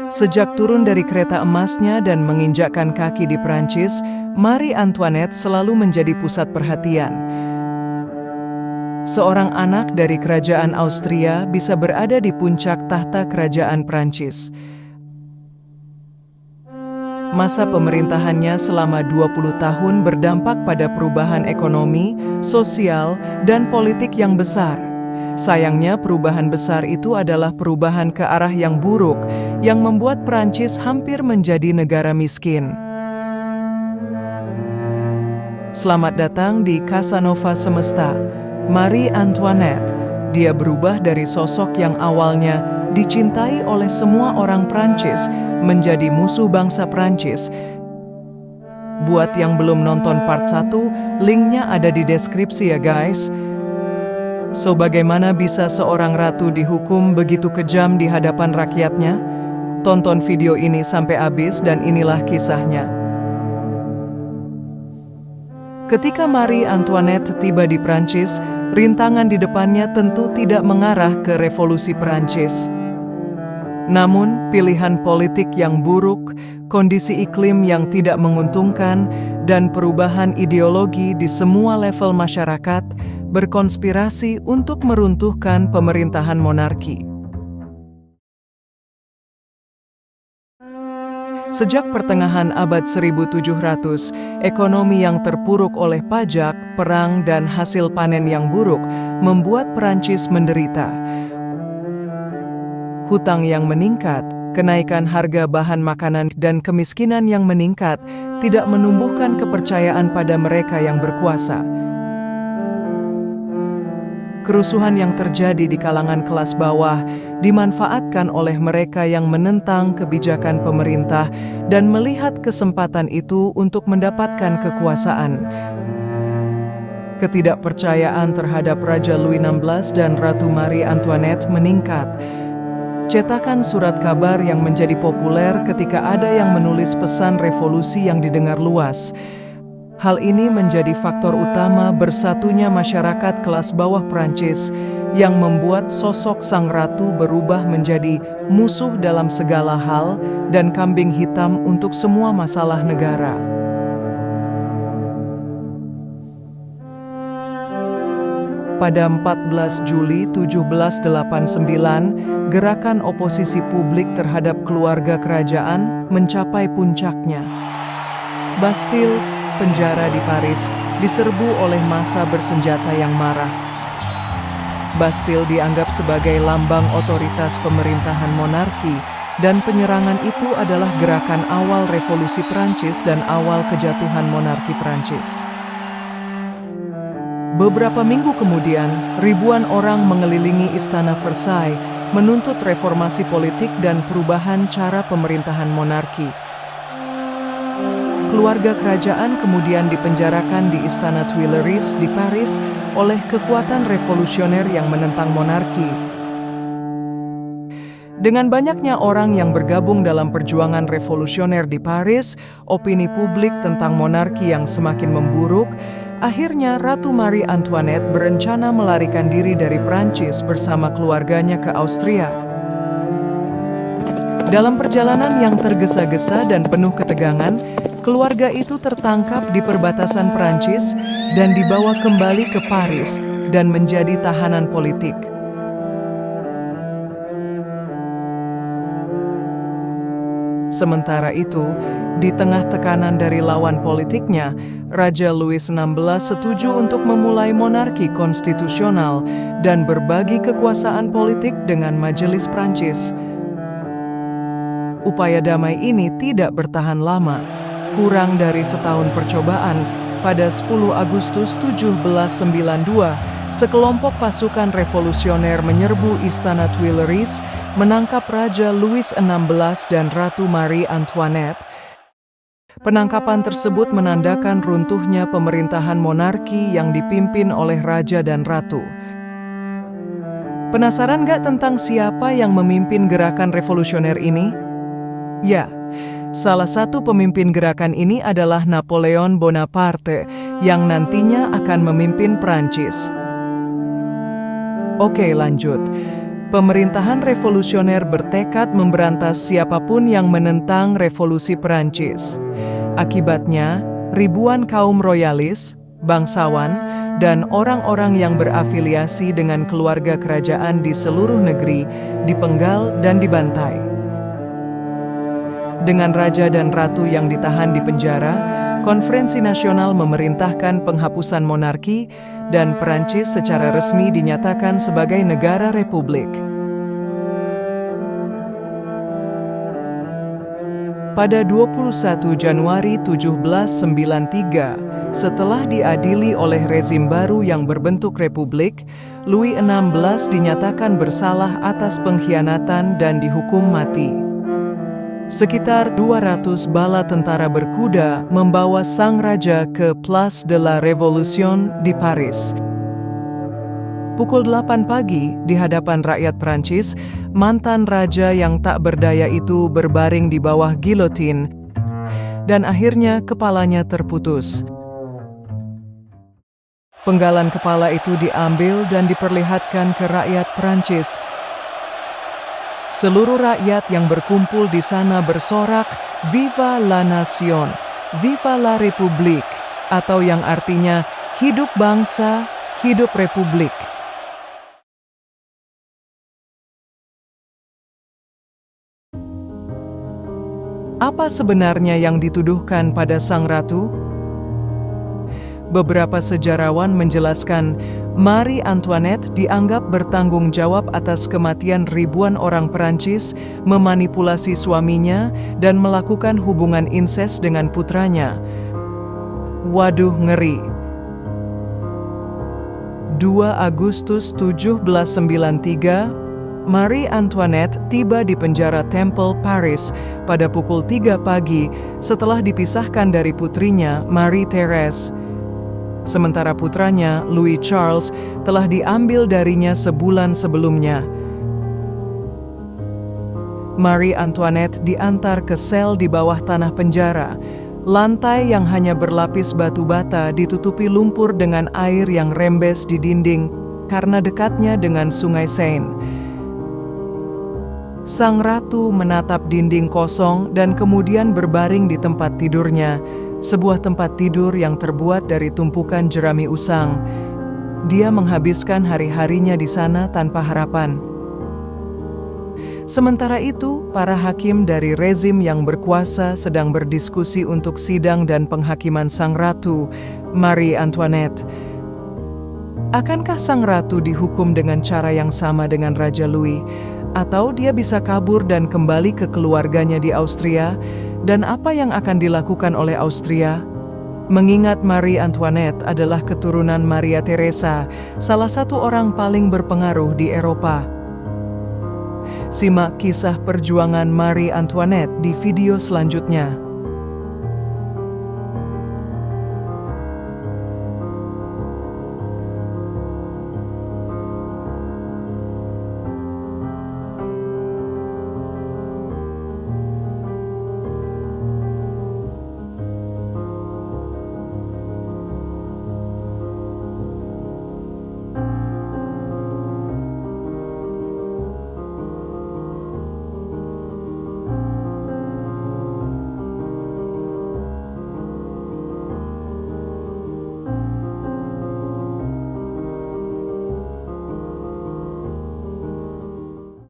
Sejak turun dari kereta emasnya dan menginjakkan kaki di Prancis, Marie Antoinette selalu menjadi pusat perhatian. Seorang anak dari kerajaan Austria bisa berada di puncak tahta kerajaan Prancis. Masa pemerintahannya selama 20 tahun berdampak pada perubahan ekonomi, sosial, dan politik yang besar. Sayangnya perubahan besar itu adalah perubahan ke arah yang buruk, yang membuat Prancis hampir menjadi negara miskin. Selamat datang di Casanova Semesta, Marie Antoinette. Dia berubah dari sosok yang awalnya dicintai oleh semua orang Prancis menjadi musuh bangsa Prancis. Buat yang belum nonton part 1, linknya ada di deskripsi ya guys. So, bagaimana bisa seorang ratu dihukum begitu kejam di hadapan rakyatnya? Tonton video ini sampai habis dan inilah kisahnya. Ketika Marie Antoinette tiba di Prancis, rintangan di depannya tentu tidak mengarah ke revolusi Prancis. Namun, pilihan politik yang buruk, kondisi iklim yang tidak menguntungkan, dan perubahan ideologi di semua level masyarakat berkonspirasi untuk meruntuhkan pemerintahan monarki. Sejak pertengahan abad 1700, ekonomi yang terpuruk oleh pajak, perang, dan hasil panen yang buruk membuat Prancis menderita. Hutang yang meningkat, kenaikan harga bahan makanan, dan kemiskinan yang meningkat tidak menumbuhkan kepercayaan pada mereka yang berkuasa. Kerusuhan yang terjadi di kalangan kelas bawah dimanfaatkan oleh mereka yang menentang kebijakan pemerintah dan melihat kesempatan itu untuk mendapatkan kekuasaan. Ketidakpercayaan terhadap Raja Louis XVI dan Ratu Marie Antoinette meningkat. Cetakan surat kabar yang menjadi populer ketika ada yang menulis pesan revolusi yang didengar luas. Hal ini menjadi faktor utama bersatunya masyarakat kelas bawah Prancis yang membuat sosok sang ratu berubah menjadi musuh dalam segala hal dan kambing hitam untuk semua masalah negara. Pada 14 Juli 1789, gerakan oposisi publik terhadap keluarga kerajaan mencapai puncaknya. Bastille, penjara di Paris, diserbu oleh massa bersenjata yang marah. Bastille dianggap sebagai lambang otoritas pemerintahan monarki, dan penyerangan itu adalah gerakan awal revolusi Prancis dan awal kejatuhan monarki Prancis. Beberapa minggu kemudian, ribuan orang mengelilingi Istana Versailles menuntut reformasi politik dan perubahan cara pemerintahan monarki. Keluarga kerajaan kemudian dipenjarakan di Istana Tuileries di Paris oleh kekuatan revolusioner yang menentang monarki. Dengan banyaknya orang yang bergabung dalam perjuangan revolusioner di Paris, opini publik tentang monarki yang semakin memburuk, akhirnya Ratu Marie Antoinette berencana melarikan diri dari Prancis bersama keluarganya ke Austria. Dalam perjalanan yang tergesa-gesa dan penuh ketegangan, keluarga itu tertangkap di perbatasan Prancis dan dibawa kembali ke Paris dan menjadi tahanan politik. Sementara itu, di tengah tekanan dari lawan politiknya, Raja Louis XVI setuju untuk memulai monarki konstitusional dan berbagi kekuasaan politik dengan Majelis Prancis. Upaya damai ini tidak bertahan lama. Kurang dari setahun percobaan, pada 10 Agustus 1792, sekelompok pasukan revolusioner menyerbu Istana Tuileries, menangkap Raja Louis XVI dan Ratu Marie Antoinette. Penangkapan tersebut menandakan runtuhnya pemerintahan monarki yang dipimpin oleh Raja dan Ratu. Penasaran gak tentang siapa yang memimpin gerakan revolusioner ini? Ya, salah satu pemimpin gerakan ini adalah Napoleon Bonaparte yang nantinya akan memimpin Prancis. Oke, lanjut. Pemerintahan revolusioner bertekad memberantas siapapun yang menentang revolusi Perancis. Akibatnya, ribuan kaum royalis, bangsawan, dan orang-orang yang berafiliasi dengan keluarga kerajaan di seluruh negeri dipenggal dan dibantai. Dengan raja dan ratu yang ditahan di penjara, Konferensi Nasional memerintahkan penghapusan monarki dan Perancis secara resmi dinyatakan sebagai negara republik. Pada 21 Januari 1793, setelah diadili oleh rezim baru yang berbentuk republik, Louis XVI dinyatakan bersalah atas pengkhianatan dan dihukum mati. Sekitar 200 bala tentara berkuda membawa sang raja ke Place de la Révolution di Paris. Pukul 8 pagi, di hadapan rakyat Prancis, mantan raja yang tak berdaya itu berbaring di bawah gilotin, dan akhirnya kepalanya terputus. Penggalan kepala itu diambil dan diperlihatkan ke rakyat Prancis. Seluruh rakyat yang berkumpul di sana bersorak, "Viva la Nation, Viva la République," atau yang artinya, "Hidup bangsa, hidup republik." Apa sebenarnya yang dituduhkan pada sang ratu? Beberapa sejarawan menjelaskan, Marie Antoinette dianggap bertanggung jawab atas kematian ribuan orang Perancis, memanipulasi suaminya, dan melakukan hubungan insest dengan putranya. Waduh, ngeri. 2 Agustus 1793, Marie Antoinette tiba di penjara Temple, Paris, pada pukul 3 pagi setelah dipisahkan dari putrinya, Marie Thérèse. Sementara putranya, Louis Charles, telah diambil darinya sebulan sebelumnya. Marie Antoinette diantar ke sel di bawah tanah penjara. Lantai yang hanya berlapis batu bata ditutupi lumpur dengan air yang rembes di dinding karena dekatnya dengan Sungai Seine. Sang ratu menatap dinding kosong dan kemudian berbaring di tempat tidurnya, sebuah tempat tidur yang terbuat dari tumpukan jerami usang. Dia menghabiskan hari-harinya di sana tanpa harapan. Sementara itu, para hakim dari rezim yang berkuasa sedang berdiskusi untuk sidang dan penghakiman sang ratu, Marie Antoinette. Akankah sang ratu dihukum dengan cara yang sama dengan Raja Louis? Atau dia bisa kabur dan kembali ke keluarganya di Austria? Dan apa yang akan dilakukan oleh Austria? Mengingat Marie Antoinette adalah keturunan Maria Theresa, salah satu orang paling berpengaruh di Eropa. Simak kisah perjuangan Marie Antoinette di video selanjutnya.